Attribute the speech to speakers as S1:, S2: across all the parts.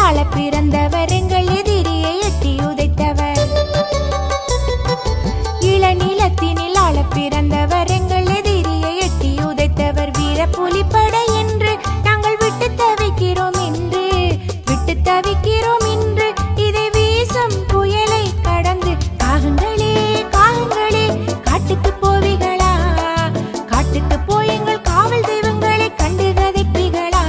S1: ஆள பிறந்தவர் எங்கள் எதிரியை எட்டி உதைத்தவர். இளநிலத்தினில் ஆள பிறந்தவர் எங்கள் எதிரியை எட்டி உதைத்தவர். வீர புலிப்படை என்று நாங்கள் விட்டு தவிக்கிறோம் என்று இதை வீசும் புயலை கடந்து காகங்களே காகங்களே காட்டுக்கு போவிகளா, காட்டுக்கு போய் எங்கள் காவல் தெய்வங்களை கண்டு கதைப்பிகளா.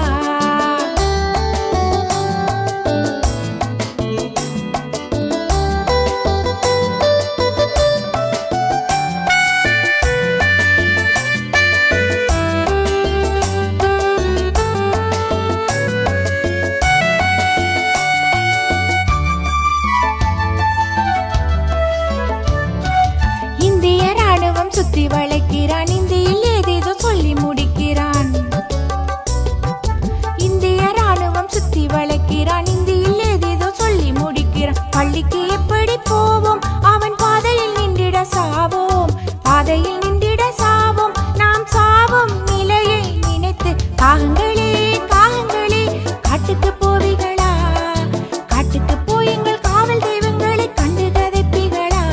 S1: இந்திய ராணுவம் சுத்தி வளைக்கிறான், இந்தியில் ஏதேதோ சொல்லி முடிக்கிறான். இந்திய ராணுவம் சுத்தி வளைக்கிறான், இந்தியில் ஏதேதோ சொல்லி முடிக்கிறான். பள்ளிக்கு எப்படி போவோம், அவன் பாதையில் நின்றிட சாவோம், பாதையில் நின்றிட சாவோம். நாம் சாவும் நிலையை நினைத்து காகங்களே காகங்களே காட்டுக்கு போவிகளா, காட்டுக்கு போய் எங்கள் காவல் தெய்வங்களை கண்டு கதைப்பிகளா.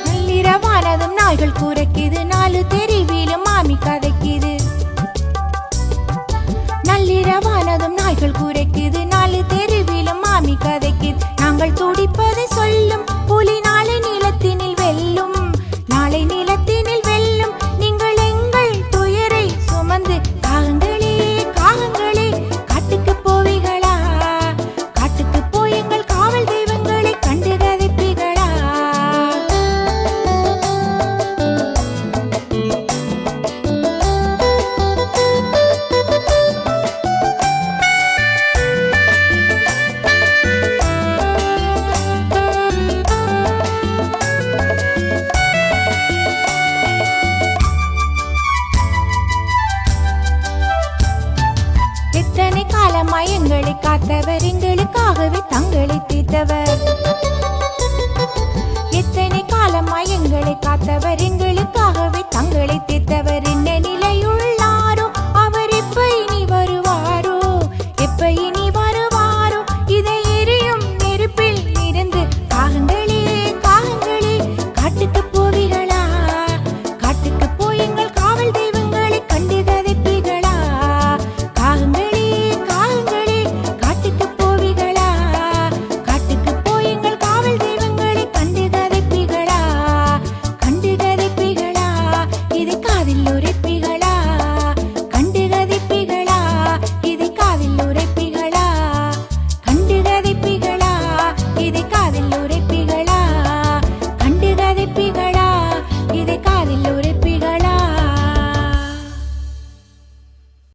S1: நள்ளிரவானதும் நாய்கள் குரைக்குது, நாலு தெருவிலும் மாமி கதைக்குது. நள்ளிரவானதும் நாய்கள் குரைக்குது, நாலு தெருவிலும் மாமி கதைக்குது. நாங்கள் துடிப்பதை சொல்லும் புலி நாளை நிலத்தினில் வெல்லும், நாளை நிலத்தினில் வெல்லும். நீங்கள் எங்கள் துயரை சுமந்து காகங்களே காகங்களே காட்டுக்கு போவிகளா, காட்டுக்கு போய் எங்கள் காவல் தெய்வங்களை கண்டு கதைப்பிகளா. எத்தனை காலமாய் எங்களை காத்தவர், எங்களுக்காகவே தங்களை தீர்த்தவர். எத்தனை காலமாய் எங்களை காத்தவர், எங்களுக்காகவே தங்களை